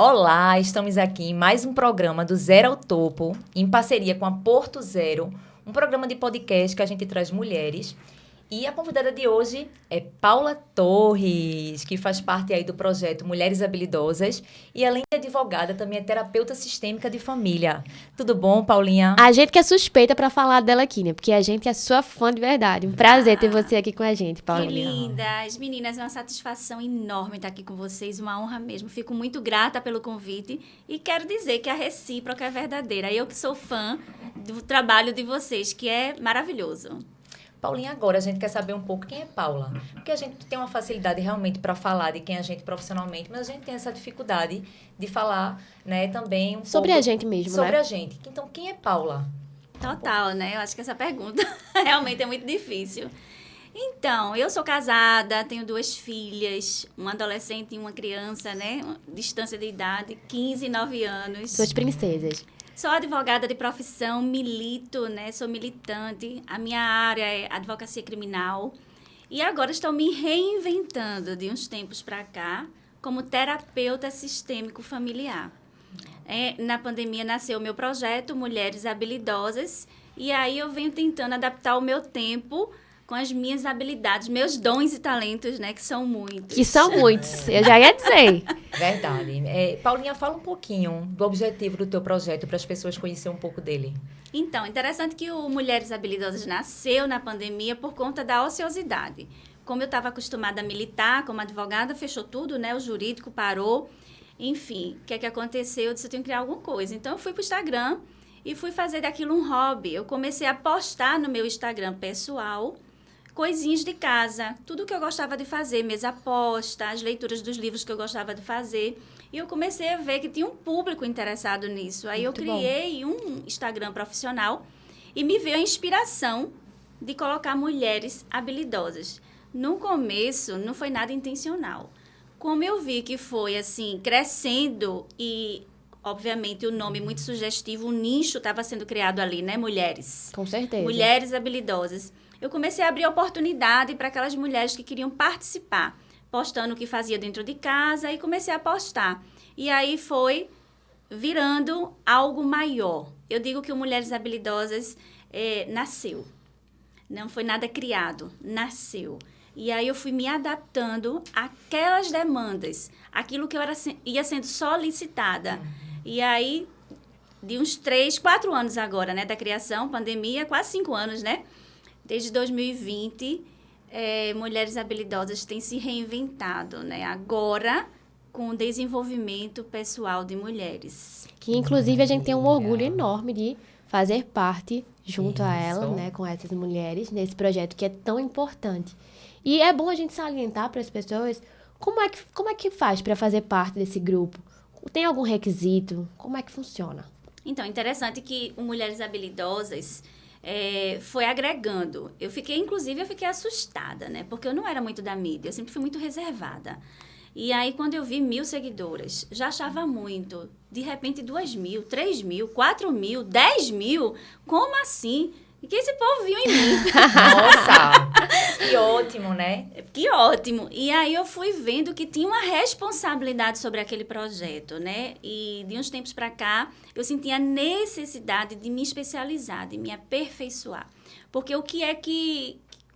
Olá, estamos aqui em mais um programa do Zero ao Topo, em parceria com a Porto Zero, um programa de podcast que a gente traz mulheres. E a convidada de hoje é Paula Torres, que faz parte aí do projeto Mulheres Habilidosas e, além de advogada, também é terapeuta sistêmica de família. Tudo bom, Paulinha? A gente que é suspeita pra falar dela aqui, né? Porque a gente é sua fã de verdade. Um prazer ter você aqui com a gente, Paulinha. Que lindas! Meninas, é uma satisfação enorme estar aqui com vocês, uma honra mesmo. Fico muito grata pelo convite e quero dizer que a recíproca é verdadeira. Eu que sou fã do trabalho de vocês, que é maravilhoso. Paulinha, agora a gente quer saber um pouco quem é Paula. Porque a gente tem uma facilidade realmente para falar de quem a gente profissionalmente, mas a gente tem essa dificuldade de falar, né, também um sobre pouco a gente mesmo, sobre né? a gente. Então, quem é Paula? Total, né? Eu acho que essa pergunta realmente é muito difícil. Então, eu sou casada, tenho 2 filhas, uma adolescente e uma criança, né? Distância de idade, 15 e 9 anos. Suas princesas. Sou advogada de profissão, milito, né? Sou militante. A minha área é advocacia criminal. E agora estou me reinventando de uns tempos para cá como terapeuta sistêmico familiar. Na pandemia nasceu o meu projeto Mulheres Habilidosas. E aí eu venho tentando adaptar o meu tempo com as minhas habilidades, meus dons e talentos, né? Que são muitos. Que são muitos, eu já ia dizer. Verdade. Paulinha, fala um pouquinho do objetivo do teu projeto para as pessoas conhecerem um pouco dele. Então, interessante que o Mulheres Habilidosas nasceu na pandemia por conta da ociosidade. Como eu estava acostumada a militar como advogada, fechou tudo, né? O jurídico parou. Enfim, o que é que aconteceu? Eu disse, eu tenho que criar alguma coisa. Então, eu fui para o Instagram e fui fazer daquilo um hobby. Eu comecei a postar no meu Instagram pessoal coisinhas de casa, tudo que eu gostava de fazer, mesa posta, as leituras dos livros que eu gostava de fazer. E eu comecei a ver que tinha um público interessado nisso. Aí eu criei um Instagram profissional e me veio a inspiração de colocar mulheres habilidosas. No começo, não foi nada intencional. Como eu vi que foi, assim, crescendo e, obviamente, o nome muito sugestivo, o nicho estava sendo criado ali, né? Mulheres. Com certeza. Mulheres habilidosas. Eu comecei a abrir oportunidade para aquelas mulheres que queriam participar, postando o que fazia dentro de casa e comecei a postar. E aí foi virando algo maior. Eu digo que o Mulheres Habilidosas nasceu. Não foi nada criado, nasceu. E aí eu fui me adaptando àquelas demandas, aquilo que eu ia sendo solicitada. E aí, de uns 3, 4 anos agora, né, da criação, pandemia, quase 5 anos, né? Desde 2020, Mulheres Habilidosas têm se reinventado, né? Agora, com o desenvolvimento pessoal de mulheres. Que, inclusive, a gente tem um orgulho enorme de fazer parte, junto a ela, né? Com essas mulheres, nesse projeto que é tão importante. E é bom a gente salientar para as pessoas como é que faz para fazer parte desse grupo. Tem algum requisito? Como é que funciona? Então, interessante que o Mulheres Habilidosas foi agregando. Eu fiquei assustada, né? Porque eu não era muito da mídia, eu sempre fui muito reservada. E aí, quando eu vi 1.000 seguidoras, já achava muito. De repente, 2.000, 3.000, 4.000, 10.000. Como assim? E que esse povo viu em mim? Nossa, que ótimo, né? Que ótimo. E aí eu fui vendo que tinha uma responsabilidade sobre aquele projeto, né? E de uns tempos para cá, eu senti a necessidade de me especializar, de me aperfeiçoar. Porque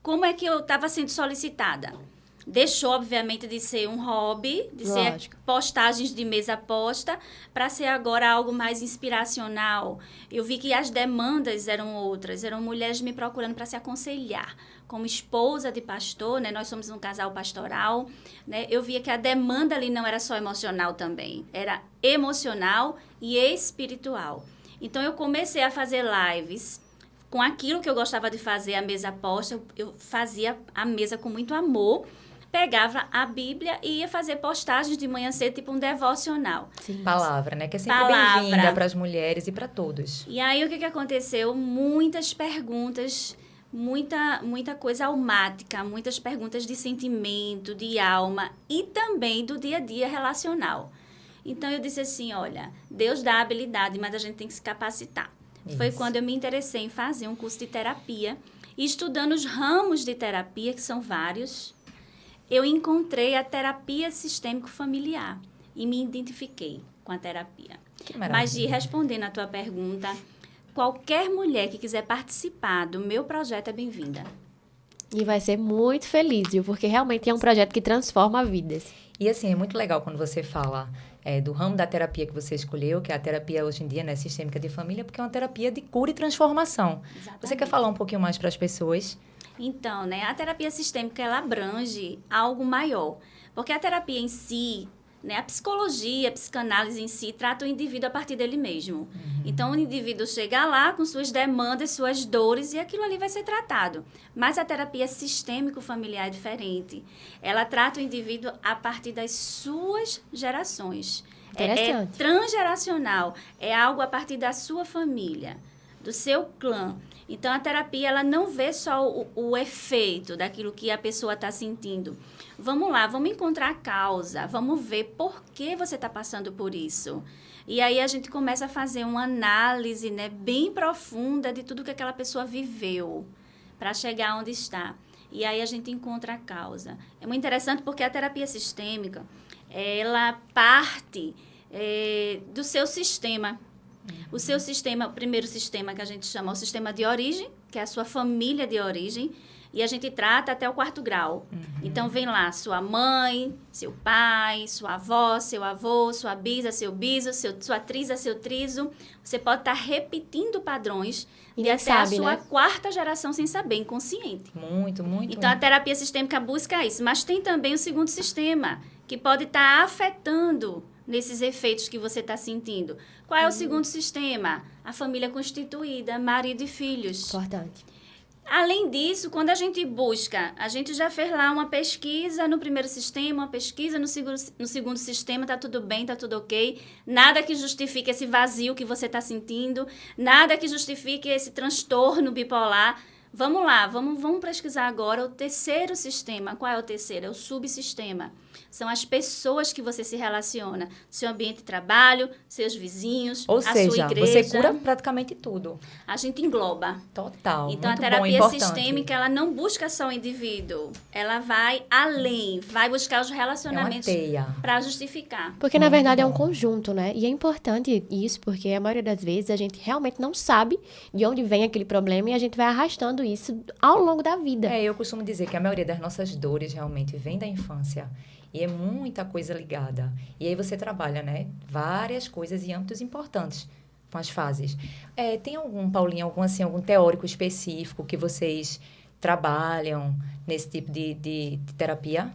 como é que eu estava sendo solicitada? Deixou, obviamente, de ser um hobby, de ser postagens de mesa posta, para ser agora algo mais inspiracional. Eu vi que as demandas eram outras, eram mulheres me procurando para se aconselhar. Como esposa de pastor, né? Nós somos um casal pastoral, né? Eu via que a demanda ali não era só emocional também, era emocional e espiritual. Então, eu comecei a fazer lives com aquilo que eu gostava de fazer, a mesa posta. Eu fazia a mesa com muito amor, pegava a Bíblia e ia fazer postagens de manhã cedo, tipo um devocional. Sim. Palavra, né? Que é sempre bem-vinda para as mulheres e para todos. E aí, o que aconteceu? Muitas perguntas, muita coisa almática, muitas perguntas de sentimento, de alma e também do dia a dia relacional. Então, eu disse assim, olha, Deus dá habilidade, mas a gente tem que se capacitar. Isso. Foi quando eu me interessei em fazer um curso de terapia e estudando os ramos de terapia, que são vários, eu encontrei a terapia sistêmico familiar e me identifiquei. com a terapia. Que maravilha. Mas, Gi, respondendo a tua pergunta, qualquer mulher que quiser participar do meu projeto é bem-vinda. E vai ser muito feliz, viu? Porque realmente é um projeto que transforma vidas. E assim, é muito legal quando você fala do ramo da terapia que você escolheu, que é a terapia hoje em dia, né, sistêmica de família, porque é uma terapia de cura e transformação. Exatamente. Você quer falar um pouquinho mais para as pessoas? Então, né, a terapia sistêmica, ela abrange algo maior. Porque a terapia em si, né, a psicologia, a psicanálise em si, trata o indivíduo a partir dele mesmo. Então, o indivíduo chega lá com suas demandas, suas dores, e aquilo ali vai ser tratado. Mas a terapia sistêmico-familiar é diferente. Ela trata o indivíduo a partir das suas gerações. É transgeracional. É algo a partir da sua família, do seu clã. Então, a terapia, ela não vê só o efeito daquilo que a pessoa está sentindo. Vamos lá, vamos encontrar a causa, vamos ver por que você está passando por isso. E aí, a gente começa a fazer uma análise, né, bem profunda de tudo que aquela pessoa viveu para chegar onde está. E aí, a gente encontra a causa. É muito interessante porque a terapia sistêmica, ela parte do seu sistema. O seu sistema, o primeiro sistema que a gente chama o sistema de origem, que é a sua família de origem, e a gente trata até o 4º grau. Então, vem lá sua mãe, seu pai, sua avó, seu avô, sua bisa, seu biso, sua trisa, seu triso. Você pode estar repetindo padrões E de até sabe, a sua né? 4ª geração sem saber, inconsciente. Muito. Então, a terapia sistêmica busca isso. Mas tem também o segundo sistema, que pode estar afetando nesses efeitos que você está sentindo. Qual é o segundo sistema? A família constituída, marido e filhos. Importante. Além disso, quando a gente busca, a gente já fez lá uma pesquisa no primeiro sistema, uma pesquisa no segundo sistema, tá tudo bem, tá tudo ok. Nada que justifique esse vazio que você está sentindo, nada que justifique esse transtorno bipolar. Vamos lá, vamos pesquisar agora o terceiro sistema. Qual é o terceiro? É o subsistema. São as pessoas que você se relaciona. Seu ambiente de trabalho, seus vizinhos, Ou a seja, sua igreja. você cura praticamente tudo. A gente engloba. Total. Então, muito a terapia bom, importante. sistêmica, ela não busca só o indivíduo. Ela vai além, vai buscar os relacionamentos para justificar. Porque, na Muito verdade, é um bom. conjunto, né? E é importante isso, porque a maioria das vezes a gente realmente não sabe de onde vem aquele problema e a gente vai arrastando isso ao longo da vida. Eu costumo dizer que a maioria das nossas dores realmente vem da infância. E é muita coisa ligada. E aí você trabalha, né? Várias coisas em âmbitos importantes com as fases. Tem Paulinha, algum teórico específico que vocês trabalham nesse tipo de terapia?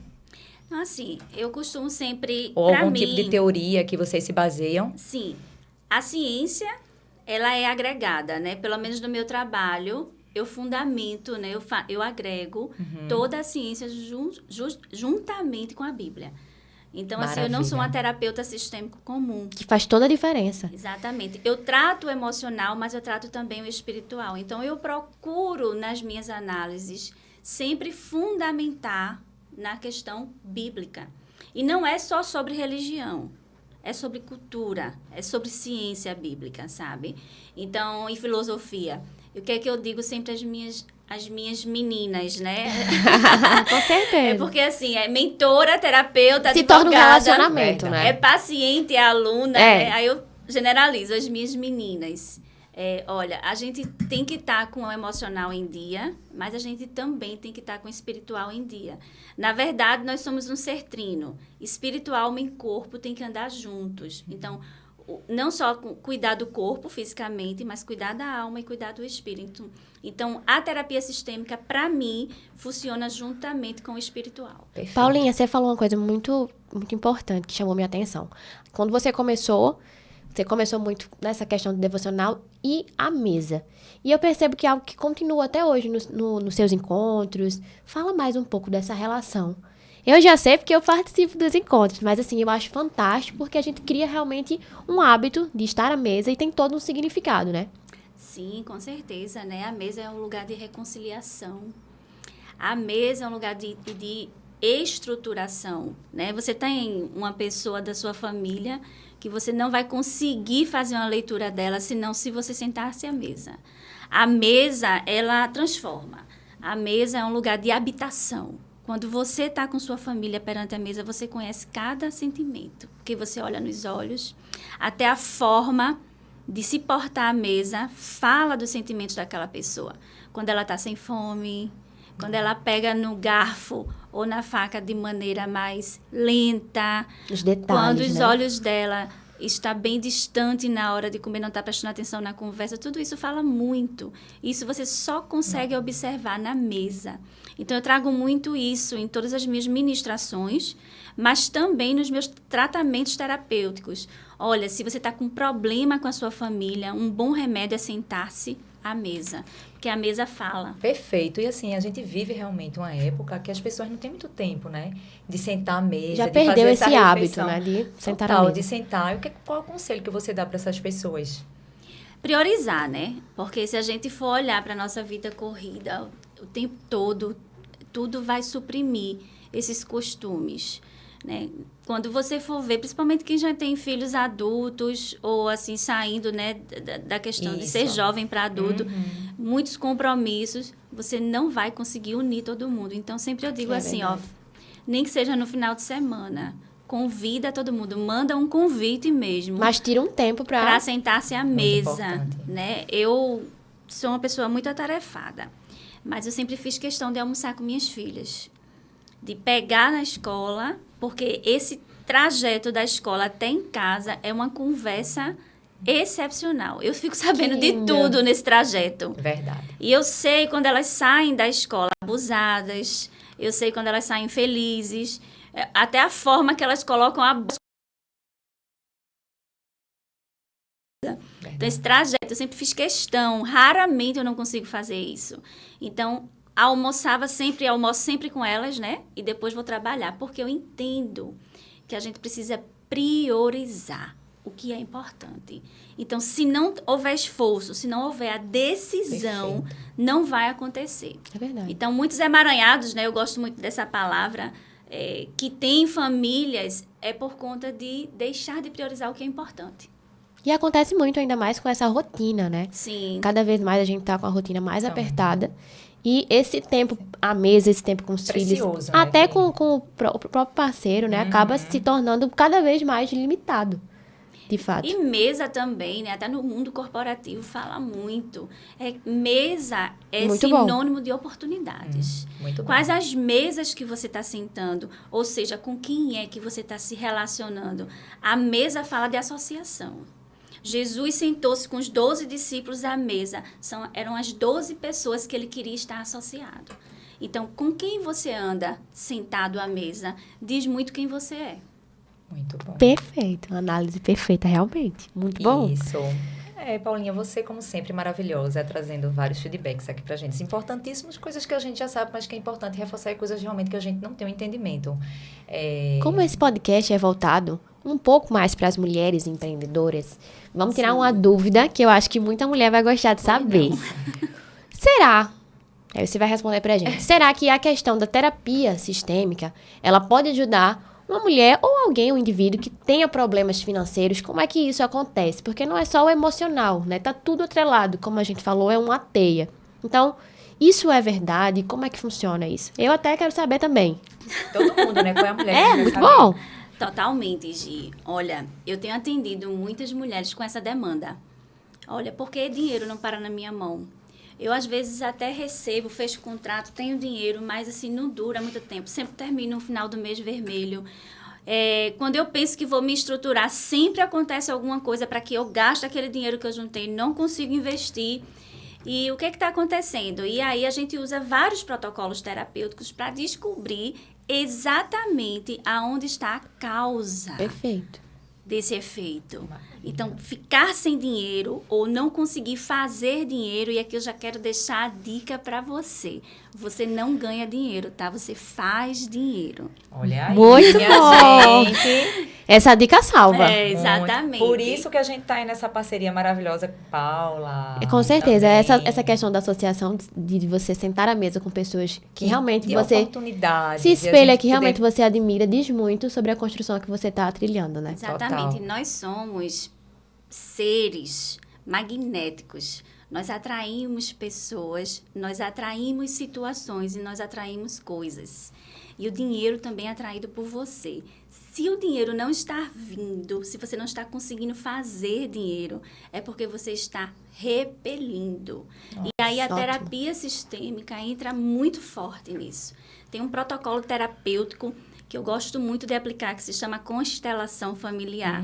Assim, eu costumo sempre, Ou pra algum mim, tipo de teoria que vocês se baseiam? Sim, a ciência, ela é agregada, né? Pelo menos no meu trabalho, eu fundamento, né? Eu agrego toda a ciência juntamente com a Bíblia. Então, assim, eu não sou uma Maravilha. terapeuta sistêmico comum. Que faz toda a diferença. Exatamente. Eu trato o emocional, mas eu trato também o espiritual. Então, eu procuro, nas minhas análises, sempre fundamentar na questão bíblica. E não é só sobre religião. É sobre cultura, é sobre ciência bíblica, sabe? Então, e filosofia. E o que é que eu digo sempre às minhas meninas, né? Com certeza. É porque, assim, é mentora, terapeuta, Se advogada. torna um relacionamento, Verdade. né? É paciente, é aluna, né? Aí eu generalizo as minhas meninas. Olha, a gente tem que estar com o emocional em dia, mas a gente também tem que estar com o espiritual em dia. Na verdade, nós somos um ser trino. Espiritual, alma e corpo têm que andar juntos. Então, não só cuidar do corpo fisicamente, mas cuidar da alma e cuidar do espírito. Então, a terapia sistêmica, para mim, funciona juntamente com o espiritual. Perfeito. Paulinha, você falou uma coisa muito, muito importante que chamou minha atenção. Quando você começou muito nessa questão do devocional e a mesa. E eu percebo que é algo que continua até hoje nos seus encontros. Fala mais um pouco dessa relação. Eu já sei porque eu participo dos encontros, mas assim, eu acho fantástico porque a gente cria realmente um hábito de estar à mesa e tem todo um significado, né? Sim, com certeza, né? A mesa é um lugar de reconciliação. A mesa é um lugar de estruturação, né? Você tem uma pessoa da sua família que você não vai conseguir fazer uma leitura dela, senão se você sentar-se à mesa. A mesa, ela transforma. A mesa é um lugar de habitação. Quando você está com sua família perante a mesa, você conhece cada sentimento. Porque você olha nos olhos, até a forma de se portar à mesa fala dos sentimentos daquela pessoa. Quando ela está sem fome, quando ela pega no garfo ou na faca de maneira mais lenta. Os detalhes, quando os né? olhos dela está bem distante na hora de comer, não está prestando atenção na conversa, tudo isso fala muito. Isso você só consegue observar na mesa. Então, eu trago muito isso em todas as minhas ministrações, mas também nos meus tratamentos terapêuticos. Olha, se você está com problema com a sua família, um bom remédio é sentar-se à mesa, porque a mesa fala. Perfeito. E assim, a gente vive realmente uma época que as pessoas não têm muito tempo, né? De sentar à mesa, Já de perdeu fazer esse essa hábito, refeição. né? De sentar à Total, mesa. de sentar. E qual é o conselho que você dá para essas pessoas? Priorizar, né? Porque se a gente for olhar para a nossa vida corrida o tempo todo, tudo vai suprimir esses costumes, né? Quando você for ver, principalmente quem já tem filhos adultos ou assim saindo, né, da questão de ser Isso. jovem para adulto, muitos compromissos, você não vai conseguir unir todo mundo. Então sempre eu digo assim, ó, nem que seja no final de semana, convida todo mundo, manda um convite mesmo. Mas tira um tempo Para sentar-se à Muito mesa, importante. né? Eu sou uma pessoa muito atarefada, mas eu sempre fiz questão de almoçar com minhas filhas, de pegar na escola, porque esse trajeto da escola até em casa é uma conversa excepcional. Eu fico sabendo de linda. tudo nesse trajeto. Verdade. E eu sei quando elas saem da escola abusadas, eu sei quando elas saem felizes, até a forma que elas colocam a bolsa. Então, esse trajeto, eu sempre fiz questão, raramente eu não consigo fazer isso. Então, almoço sempre com elas, né? E depois vou trabalhar, porque eu entendo que a gente precisa priorizar o que é importante. Então, se não houver esforço, se não houver a decisão, Perfeito. não vai acontecer. É verdade. Então, muitos emaranhados, né? Eu gosto muito dessa palavra, que tem famílias, é por conta de deixar de priorizar o que é importante. E acontece muito ainda mais com essa rotina, né? Sim. Cada vez mais a gente tá com a rotina mais Então. apertada. E esse tempo à mesa, esse tempo com os Precioso, filhos, né, até que- com o próprio parceiro, né? Acaba se tornando cada vez mais limitado, de fato. E mesa também, né? Até no mundo corporativo fala muito. Mesa é Muito bom. sinônimo de oportunidades. Muito bom. Quais as mesas que você está sentando? Ou seja, com quem é que você está se relacionando? A mesa fala de associação. Jesus sentou-se com os 12 discípulos à mesa. Eram as 12 pessoas que ele queria estar associado. Então, com quem você anda sentado à mesa diz muito quem você é. Muito bom. Perfeito, uma análise perfeita, realmente. Muito bom. Isso. Paulinha, você, como sempre, maravilhosa, trazendo vários feedbacks aqui pra gente. Importantíssimos, coisas que a gente já sabe, mas que é importante reforçar, e coisas realmente que a gente não tem um entendimento. Como esse podcast é voltado um pouco mais para as mulheres empreendedoras, vamos tirar uma dúvida que eu acho que muita mulher vai gostar de saber. Será? Aí você vai responder pra gente. Será que a questão da terapia sistêmica, ela pode ajudar uma mulher ou alguém, um indivíduo que tenha problemas financeiros? Como é que isso acontece? Porque não é só o emocional, né? Tá tudo atrelado, como a gente falou, é uma teia. Então, isso é verdade? Como é que funciona isso? Eu até quero saber também. Todo mundo, né? Qual é a mulher que É, quer muito saber? bom. Totalmente, Gi. Olha, eu tenho atendido muitas mulheres com essa demanda. Olha, por que dinheiro não para na minha mão? Eu, às vezes, até recebo, fecho contrato, tenho dinheiro, mas, assim, não dura muito tempo. Sempre termino no final do mês vermelho. Quando eu penso que vou me estruturar, sempre acontece alguma coisa para que eu gaste aquele dinheiro que eu juntei, não consigo investir. E o que está acontecendo? E aí, a gente usa vários protocolos terapêuticos para descobrir exatamente aonde está a causa Perfeito. desse efeito. Então, ficar sem dinheiro ou não conseguir fazer dinheiro, e aqui eu já quero deixar a dica para você. Você não ganha dinheiro, tá? Você faz dinheiro. Olha aí, Muito minha bom. gente. Essa dica salva. Exatamente. Por isso que a gente tá aí nessa parceria maravilhosa com Paula. Com certeza, também. essa questão da associação, de você sentar à mesa com pessoas que realmente de você oportunidades, se e a espelha, gente que realmente poder- você admira, diz muito sobre a construção que você está trilhando, né? Exatamente. Total. Nós somos seres magnéticos. Nós atraímos pessoas, nós atraímos situações e nós atraímos coisas. E o dinheiro também é atraído por você. Se o dinheiro não está vindo, se você não está conseguindo fazer dinheiro, é porque você está repelindo. Nossa, e aí a ótimo. terapia sistêmica entra muito forte nisso. Tem um protocolo terapêutico que eu gosto muito de aplicar, que se chama constelação familiar.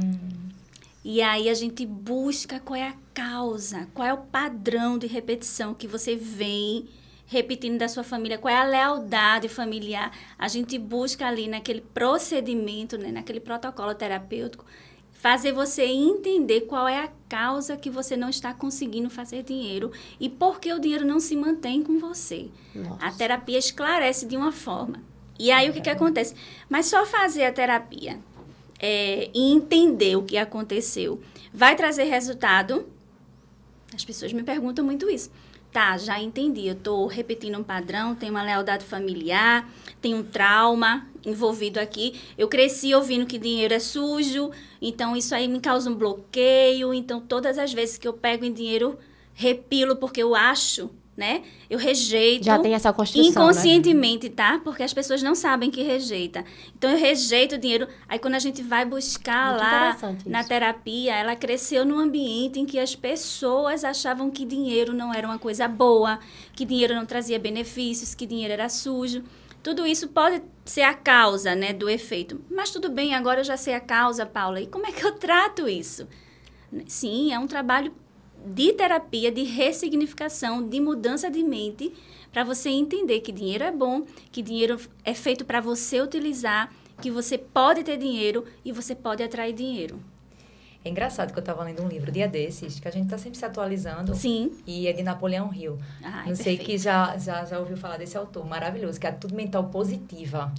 E aí a gente busca qual é a causa, qual é o padrão de repetição que você vem repetindo da sua família, qual é a lealdade familiar. A gente busca ali naquele procedimento, né, naquele protocolo terapêutico, fazer você entender qual é a causa que você não está conseguindo fazer dinheiro e por que o dinheiro não se mantém com você. Nossa. A terapia esclarece de uma forma. E aí o que acontece? Mas só fazer a terapia e entender o que aconteceu vai trazer resultado? As pessoas me perguntam muito isso. Tá, já entendi, eu estou repetindo um padrão, tem uma lealdade familiar, tem um trauma envolvido aqui. Eu cresci ouvindo que dinheiro é sujo, então isso aí me causa um bloqueio. Então, todas as vezes que eu pego em dinheiro, repilo porque eu acho, né? Eu rejeito. Já tem essa construção, inconscientemente, tá? Porque as pessoas não sabem que rejeita. Então, eu rejeito o dinheiro. Aí, quando a gente vai buscar Muito lá interessante na isso. terapia, ela cresceu num ambiente em que as pessoas achavam que dinheiro não era uma coisa boa, que dinheiro não trazia benefícios, que dinheiro era sujo. Tudo isso pode ser a causa, né, do efeito. Mas tudo bem, agora eu já sei a causa, Paula. E como é que eu trato isso? Sim, é um trabalho de terapia, de ressignificação, de mudança de mente, para você entender que dinheiro é bom, que dinheiro é feito para você utilizar, que você pode ter dinheiro e você pode atrair dinheiro. É engraçado que eu estava lendo um livro dia desses, que a gente está sempre se atualizando. Sim. E é de Napoleão Hill. Ai, Não sei perfeito. que já ouviu falar desse autor maravilhoso, que é Atitude Mental Positiva.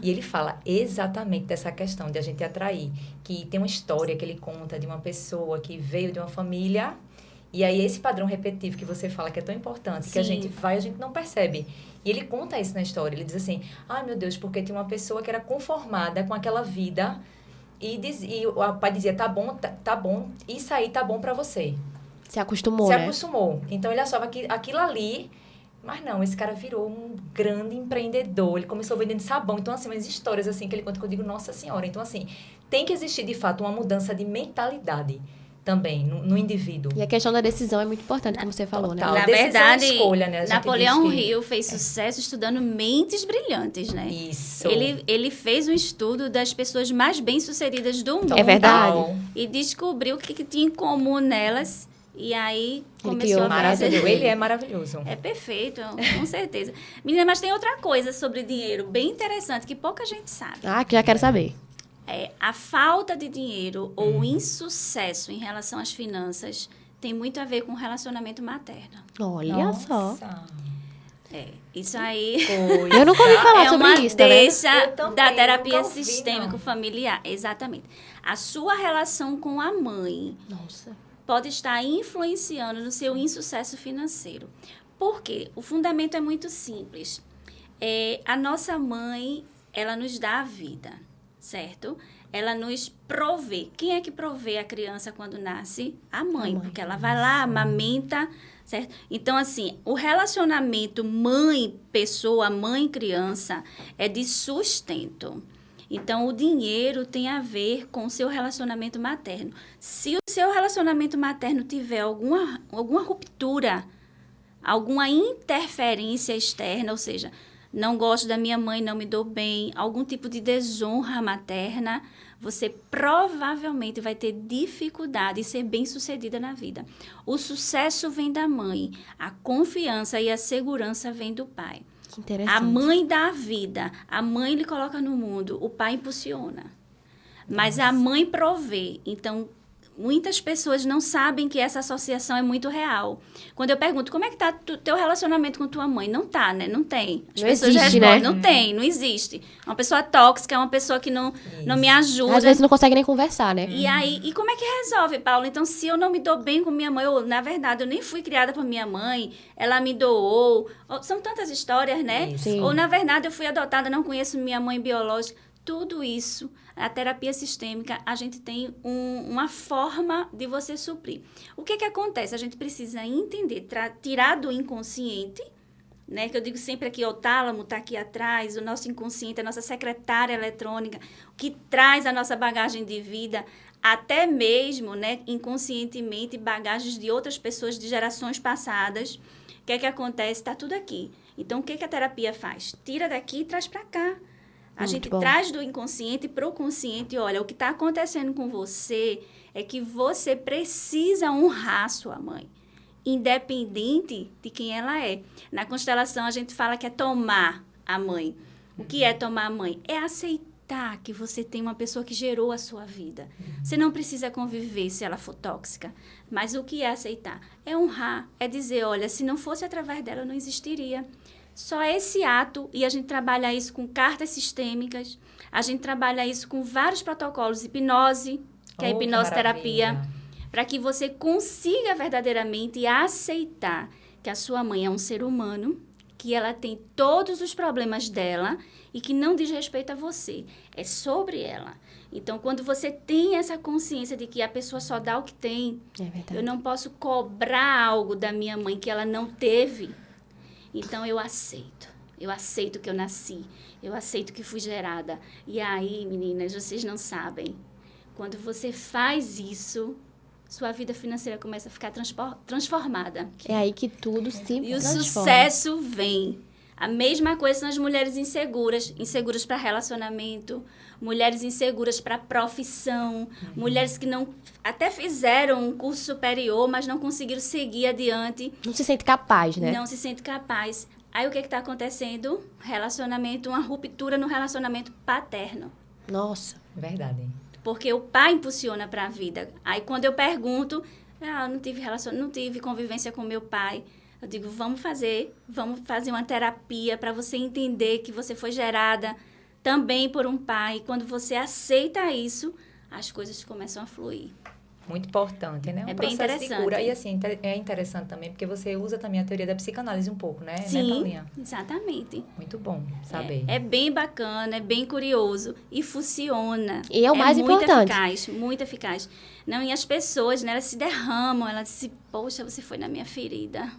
E ele fala exatamente dessa questão de a gente atrair. Que tem uma história que ele conta de uma pessoa que veio de uma família. E aí esse padrão repetitivo que você fala que é tão importante, que a Sim. gente vai e a gente não percebe. E ele conta isso na história. Ele diz assim, ai meu Deus, porque tinha uma pessoa que era conformada com aquela vida. E o pai dizia, tá bom, isso aí tá bom pra você. Se acostumou, Se né? acostumou. Então, ele achava que aquilo ali... Mas não, esse cara virou um grande empreendedor. Ele começou vendendo sabão. Então, assim, umas histórias assim que ele conta que eu digo, nossa senhora. Então, assim, tem que existir, de fato, uma mudança de mentalidade também no indivíduo. E a questão da decisão é muito importante, como você falou, né? Total. Na Decisão verdade, e escolha, né? A gente Napoleão diz que- Hill fez sucesso estudando mentes brilhantes, né? Isso. Ele fez um estudo das pessoas mais bem-sucedidas do mundo. É verdade. E descobriu o que tinha em comum nelas. E aí começou criou a fazer. Maravilhoso. Ele é maravilhoso. É perfeito, com certeza. Menina, mas tem outra coisa sobre dinheiro bem interessante que pouca gente sabe. Ah, que já quero saber. A falta de dinheiro ou o insucesso em relação às finanças tem muito a ver com o relacionamento materno. Olha só. Nossa. Isso aí Coisa. Eu nunca ouvi falar é sobre uma isso, tá vendo? deixa Eu também, da terapia nunca ouvi, sistêmico não. familiar. Exatamente. A sua relação com a mãe Nossa. pode estar influenciando no seu insucesso financeiro. Por quê? O fundamento é muito simples. A nossa mãe, ela nos dá a vida, certo? Ela nos provê. Quem é que provê a criança quando nasce? A mãe, porque ela vai lá, amamenta, certo? Então, assim, o relacionamento mãe-pessoa, mãe-criança é de sustento. Então, o dinheiro tem a ver com o seu relacionamento materno. Se o seu relacionamento materno tiver alguma ruptura, alguma interferência externa, ou seja, não gosto da minha mãe, não me dou bem, algum tipo de desonra materna, você provavelmente vai ter dificuldade em ser bem-sucedida na vida. O sucesso vem da mãe, a confiança e a segurança vem do pai. Que interessante. A mãe dá a vida, a mãe lhe coloca no mundo, o pai impulsiona. Mas a mãe provê. Então, muitas pessoas não sabem que essa associação é muito real. Quando eu pergunto, como é que tá teu relacionamento com tua mãe? Não tá, né? Não tem. As Não pessoas existe, respondem, né? não tem, não existe. É uma pessoa tóxica, é uma pessoa que não me ajuda. Às vezes não consegue nem conversar, né? E aí, e como é que resolve, Paulo? Então, se eu não me dou bem com minha mãe, ou na verdade, eu nem fui criada por minha mãe, ela me doou. São tantas histórias, né? Isso. Sim. Ou na verdade, eu fui adotada, não conheço minha mãe biológica. Tudo isso, a terapia sistêmica, a gente tem uma forma de você suprir. O que acontece? A gente precisa entender, tirar do inconsciente, né? Que eu digo sempre aqui, o tálamo está aqui atrás, o nosso inconsciente, a nossa secretária eletrônica, que traz a nossa bagagem de vida, até mesmo, né, inconscientemente, bagagens de outras pessoas de gerações passadas. O que acontece? Está tudo aqui. Então, o que a terapia faz? Tira daqui e traz para cá. A gente traz do inconsciente para o consciente. Olha, o que está acontecendo com você é que você precisa honrar sua mãe, independente de quem ela é. Na constelação, a gente fala que é tomar a mãe. O que é tomar a mãe? É aceitar que você tem uma pessoa que gerou a sua vida. Você não precisa conviver se ela for tóxica. Mas o que é aceitar? É honrar, é dizer, olha, se não fosse através dela, eu não existiria. Só esse ato, e a gente trabalha isso com cartas sistêmicas, a gente trabalha isso com vários protocolos, hipnose, que é a hipnoterapia, para que você consiga verdadeiramente aceitar que a sua mãe é um ser humano, que ela tem todos os problemas dela e que não diz respeito a você, é sobre ela. Então, quando você tem essa consciência de que a pessoa só dá o que tem, eu não posso cobrar algo da minha mãe que ela não teve. Então, eu aceito que eu nasci, eu aceito que fui gerada. E aí, meninas, vocês não sabem, quando você faz isso, sua vida financeira começa a ficar transformada. É aí que tudo se transforma. E o sucesso vem. A mesma coisa são as mulheres inseguras para relacionamento, mulheres inseguras para profissão, mulheres que não até fizeram um curso superior, mas não conseguiram seguir adiante. Não se sente capaz, né? Não se sente capaz. Aí o que está acontecendo? Relacionamento, uma ruptura no relacionamento paterno. Nossa. Verdade. Porque o pai impulsiona para a vida. Aí quando eu pergunto, não tive convivência com meu pai. Eu digo, vamos fazer uma terapia para você entender que você foi gerada também por um pai. E quando você aceita isso, as coisas começam a fluir. Muito importante, né? É bem interessante. De cura. E assim, é interessante também, porque você usa também a teoria da psicanálise um pouco, né? Sim, né, Paulinha? Exatamente. Muito bom saber. É bem bacana, é bem curioso e funciona. E é o mais importante. Muito eficaz. Não, e as pessoas, né, elas se derramam, elas dizem, poxa, você foi na minha ferida.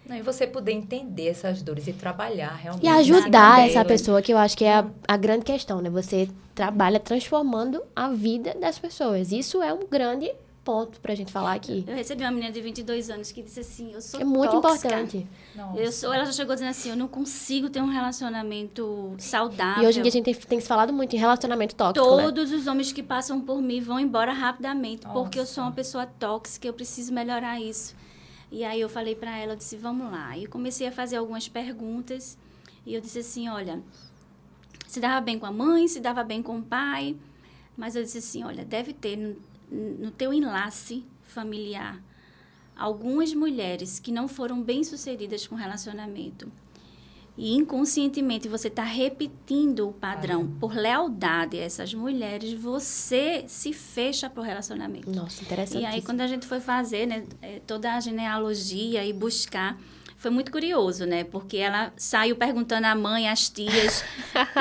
Não, e você poder entender essas dores e trabalhar realmente. E ajudar essa pessoa, que eu acho que é a grande questão, né? Você trabalha transformando a vida das pessoas. Isso é um grande ponto pra gente falar aqui. Eu recebi uma menina de 22 anos que disse assim, eu sou tóxica. É muito importante. Ela já chegou dizendo assim, eu não consigo ter um relacionamento saudável. E hoje em dia a gente tem se falado muito em relacionamento tóxico, Todos os homens que passam por mim vão embora rapidamente, porque eu sou uma pessoa tóxica, eu preciso melhorar isso. E aí eu falei para ela, eu disse, vamos lá. E eu comecei a fazer algumas perguntas. E eu disse assim, olha, se dava bem com a mãe, se dava bem com o pai. Mas eu disse assim, olha, deve ter no teu enlace familiar algumas mulheres que não foram bem-sucedidas com relacionamento. E inconscientemente você está repetindo o padrão. Por lealdade a essas mulheres, você se fecha para o relacionamento. Nossa, interessante. E aí, quando a gente foi fazer, né, toda a genealogia e buscar, foi muito curioso, né? Porque ela saiu perguntando à mãe, às tias,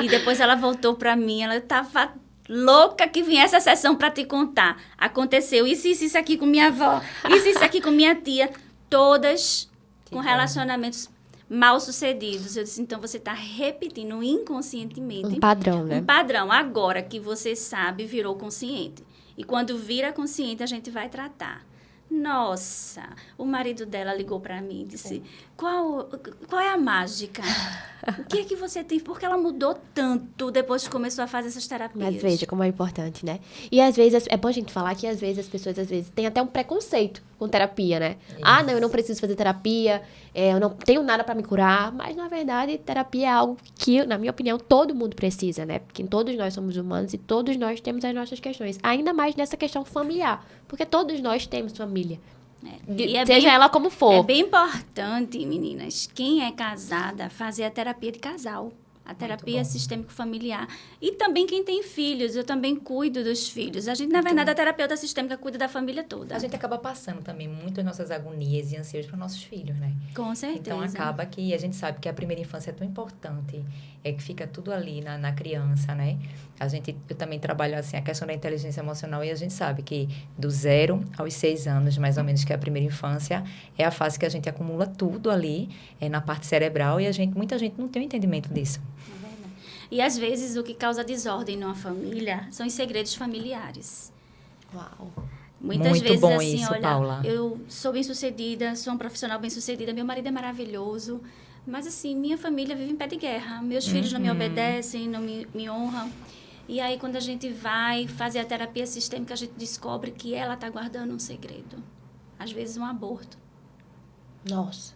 e depois ela voltou para mim. Ela estava louca que viesse a sessão para te contar. Aconteceu isso aqui com minha avó, isso aqui com minha tia. Todas com relacionamentos mal sucedidos. Eu disse, então você está repetindo inconscientemente um padrão, né? Um padrão. Agora que você sabe, virou consciente. E quando vira consciente, a gente vai tratar. Nossa, o marido dela ligou para mim e disse, qual é a mágica? O que é que você tem? Porque ela mudou tanto depois que começou a fazer essas terapias. Mas veja como é importante, né? E às vezes, é bom a gente falar que às vezes as pessoas têm até um preconceito com terapia, né? Isso. Ah, não, eu não preciso fazer terapia, eu não tenho nada para me curar. Mas, na verdade, terapia é algo que, na minha opinião, todo mundo precisa, né? Porque todos nós somos humanos e todos nós temos as nossas questões. Ainda mais nessa questão familiar, porque todos nós temos família. Seja ela como for. É bem importante, meninas, quem é casada, fazer a terapia de casal. A terapia sistêmico-familiar. E também quem tem filhos, eu também cuido dos filhos. A gente, na verdade, a terapeuta sistêmica cuida da família toda. A gente acaba passando também muitas nossas agonias e anseios para nossos filhos, né? Com certeza. Então, acaba que a gente sabe que a primeira infância é tão importante, é que fica tudo ali na criança, né? Eu também trabalho, assim, a questão da inteligência emocional e a gente sabe que do 0 aos 6 anos, mais ou menos, que é a primeira infância, é a fase que a gente acumula tudo ali, na parte cerebral e muita gente não tem um entendimento disso. E, às vezes, o que causa desordem numa família são os segredos familiares. Uau. Muitas Muito vezes, bom assim, isso, olha, Paula. eu sou bem-sucedida, sou uma profissional bem-sucedida, meu marido é maravilhoso, mas, assim, minha família vive em pé de guerra. Meus filhos não me obedecem, não me honram. E aí, quando a gente vai fazer a terapia sistêmica, a gente descobre que ela está guardando um segredo. Às vezes, um aborto. Nossa.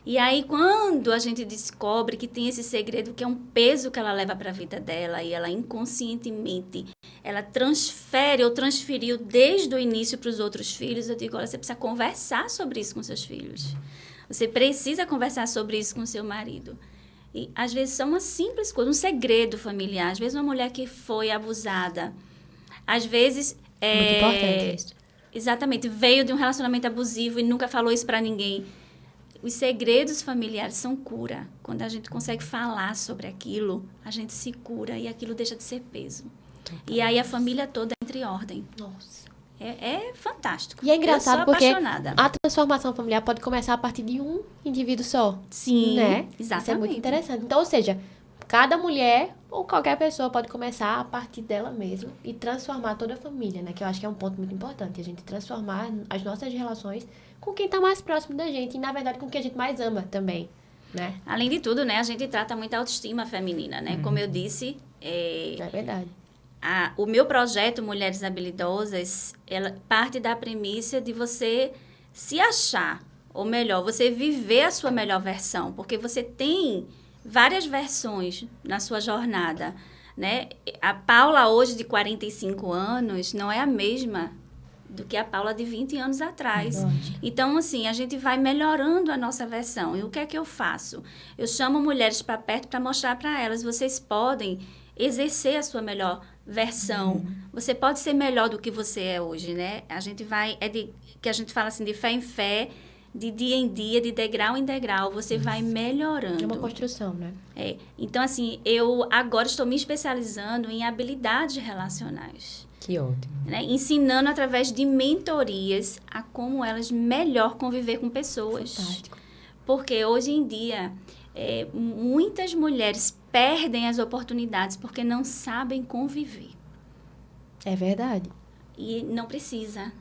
E aí, quando a gente descobre que tem esse segredo, que é um peso que ela leva para a vida dela, e ela inconscientemente, ela transfere ou transferiu desde o início para os outros filhos, eu digo, olha, você precisa conversar sobre isso com seus filhos. Você precisa conversar sobre isso com seu marido. E, às vezes, são uma simples coisa, um segredo familiar. Às vezes, uma mulher que foi abusada. Às vezes... Muito importante isso. Exatamente. Veio de um relacionamento abusivo e nunca falou isso para ninguém. Os segredos familiares são cura. Quando a gente consegue falar sobre aquilo, a gente se cura e aquilo deixa de ser peso. E aí a família toda entra em ordem. Nossa. É fantástico. E é engraçado porque apaixonada. a transformação familiar pode começar a partir de um indivíduo só. Sim, né? exatamente. Isso é muito interessante. Então, ou seja, cada mulher ou qualquer pessoa pode começar a partir dela mesma e transformar toda a família, né? Que eu acho que é um ponto muito importante. A gente transformar as nossas relações com quem está mais próximo da gente e, na verdade, com quem a gente mais ama também, né? Além de tudo, né? A gente trata muito a autoestima feminina, né? Como eu disse... É verdade. O meu projeto Mulheres Habilidosas, ela parte da premissa de você se achar, ou melhor, você viver a sua melhor versão, porque você tem várias versões na sua jornada, né? A Paula hoje de 45 anos não é a mesma do que a Paula de 20 anos atrás. Então, assim, a gente vai melhorando a nossa versão. E o que é que eu faço? Eu chamo mulheres para perto para mostrar para elas, vocês podem exercer a sua melhor versão. Você pode ser melhor do que você é hoje, né? A gente vai, que a gente fala assim, de fé em fé, de dia em dia, de degrau em degrau, você vai melhorando. É uma construção, né? Então, assim, eu agora estou me especializando em habilidades relacionais. Que ótimo. Né? Ensinando através de mentorias a como elas melhor conviver com pessoas. Fantástico. Porque hoje em dia, muitas mulheres perdem as oportunidades porque não sabem conviver. É verdade. E não precisa.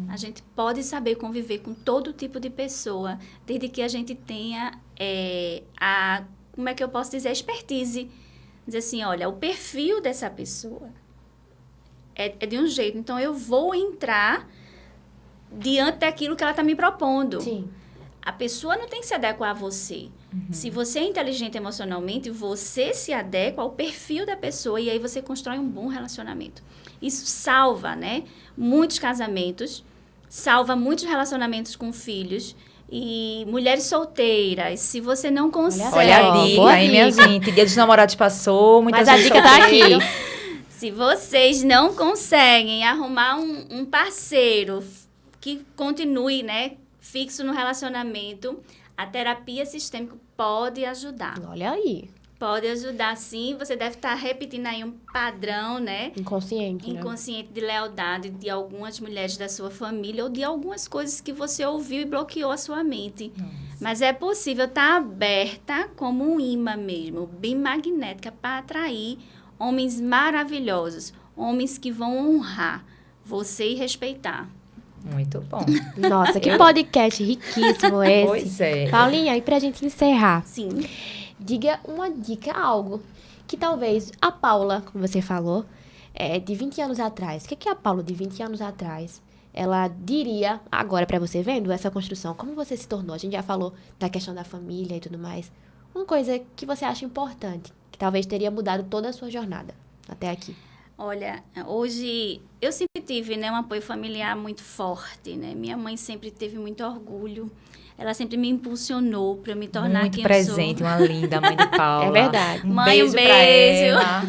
A gente pode saber conviver com todo tipo de pessoa, desde que a gente tenha como é que eu posso dizer, expertise. Dizer assim, olha, o perfil dessa pessoa é de um jeito, então eu vou entrar diante daquilo que ela está me propondo. Sim. A pessoa não tem que se adequar a você. Se você é inteligente emocionalmente, você se adequa ao perfil da pessoa e aí você constrói um bom relacionamento. Isso salva, né? Muitos casamentos, salva muitos relacionamentos com filhos e mulheres solteiras. Se você não consegue... Olha a dica boa aí, minha dica. gente. Dia dos namorados passou, muitas Mas a vezes dica tá aqui. Se vocês não conseguem arrumar um parceiro que continue, né, fixo no relacionamento, a terapia sistêmica pode ajudar. Olha aí. Pode ajudar, sim. Você deve estar repetindo aí um padrão, né? Inconsciente, né? Inconsciente de lealdade de algumas mulheres da sua família ou de algumas coisas que você ouviu e bloqueou a sua mente. Mas é possível estar aberta como um imã mesmo, bem magnética, para atrair homens maravilhosos, homens que vão honrar você e respeitar. Muito bom. Nossa, que podcast riquíssimo esse. Pois é. Paulinha, e pra gente encerrar, Sim. diga uma dica, algo que talvez a Paula, como você falou, de 20 anos atrás, o que a Paula de 20 anos atrás, ela diria agora pra você, vendo essa construção, como você se tornou? A gente já falou da questão da família e tudo mais. Uma coisa que você acha importante, que talvez teria mudado toda a sua jornada até aqui. Olha, hoje eu sempre tive, né, um apoio familiar muito forte, né? Minha mãe sempre teve muito orgulho. ela sempre me impulsionou para eu me tornar Muito quem presente, eu sou. uma linda mãe de Paula. É verdade. Mãe, um pra beijo. ela.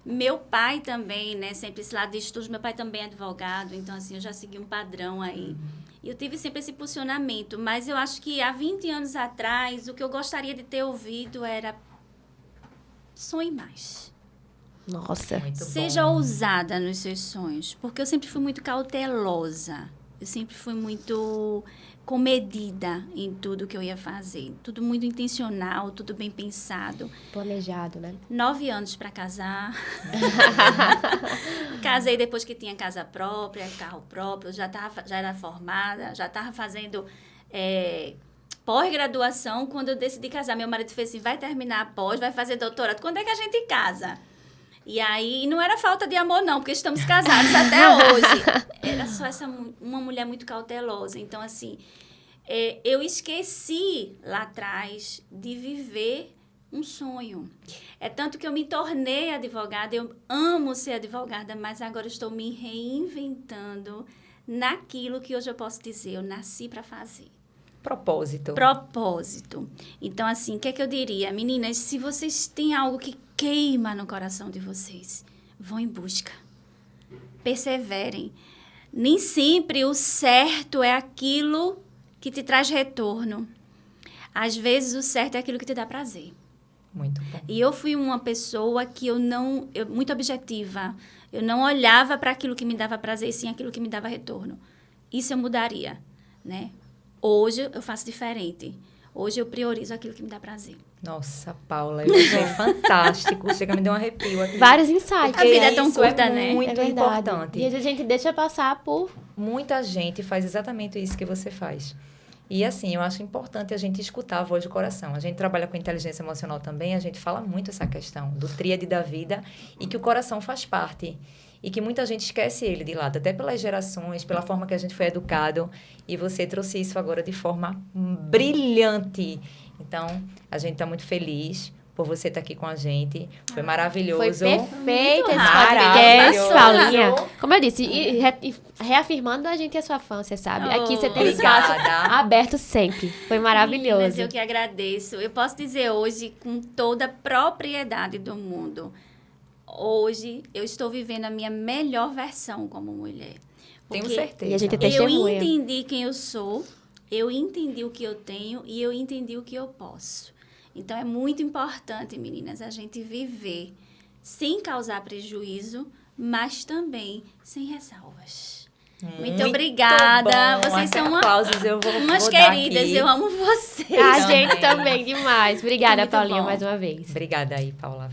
Meu pai também, né? Sempre esse lado de estudos. Meu pai também é advogado, então, assim, eu já segui um padrão aí. E eu tive sempre esse impulsionamento. Mas eu acho que há 20 anos atrás, o que eu gostaria de ter ouvido era: sonhe mais. Nossa. Muito Seja bom. ousada nos seus sonhos. Porque eu sempre fui muito cautelosa. Eu sempre fui muito comedida em tudo que eu ia fazer. Tudo muito intencional, tudo bem pensado. Planejado, né? 9 anos para casar. Casei depois que tinha casa própria, carro próprio. Já era formada, já estava fazendo pós-graduação. Quando eu decidi casar, meu marido fez assim: vai terminar a pós, vai fazer doutorado. Quando é que a gente casa? E aí, não era falta de amor, não, porque estamos casados até hoje. Era só uma mulher muito cautelosa. Então, assim, eu esqueci lá atrás de viver um sonho. É tanto que eu me tornei advogada, eu amo ser advogada, mas agora estou me reinventando naquilo que hoje eu posso dizer, eu nasci para fazer. Propósito. Então, assim, o que é que eu diria? Meninas, se vocês têm algo que queima no coração de vocês, vão em busca. Perseverem. Nem sempre o certo é aquilo que te traz retorno. Às vezes, o certo é aquilo que te dá prazer. Muito bom. E eu fui uma pessoa que muito objetiva. Eu não olhava para aquilo que me dava prazer, e sim aquilo que me dava retorno. Isso eu mudaria, né? Hoje eu faço diferente. Hoje eu priorizo aquilo que me dá prazer. Nossa, Paula, eu achei fantástico. Chega, me deu um arrepio aqui. Vários insights. A vida é tão isso curta, né? Muito É verdade. importante. E a gente deixa passar por... Muita gente faz exatamente isso que você faz. E assim, eu acho importante a gente escutar a voz do coração. A gente trabalha com inteligência emocional também, a gente fala muito essa questão do tríade da vida e que o coração faz parte. E que muita gente esquece ele de lado, até pelas gerações, pela forma que a gente foi educado. E você trouxe isso agora de forma brilhante. Então, a gente está muito feliz por você estar aqui com a gente. Foi maravilhoso. Foi perfeito esse Maravilhoso. podcast, Paulinha. Como eu disse, e reafirmando a gente é sua fã, você sabe. Aqui você tem espaço Obrigada. aberto sempre. Foi maravilhoso. Mas eu que agradeço. Eu posso dizer hoje, com toda a propriedade do mundo, hoje eu estou vivendo a minha melhor versão como mulher. Tenho Porque certeza. E a gente é eu testemunha. entendi quem eu sou, eu entendi o que eu tenho e eu entendi o que eu posso. Então, é muito importante, meninas, a gente viver sem causar prejuízo, mas também sem ressalvas. Muito obrigada. Bom. Vocês Até são aplausos, eu umas vou dar queridas. aqui. Eu amo vocês. A também. gente também, demais. Obrigada, Muito Paulinha, bom. mais uma vez. Obrigada aí, Paula.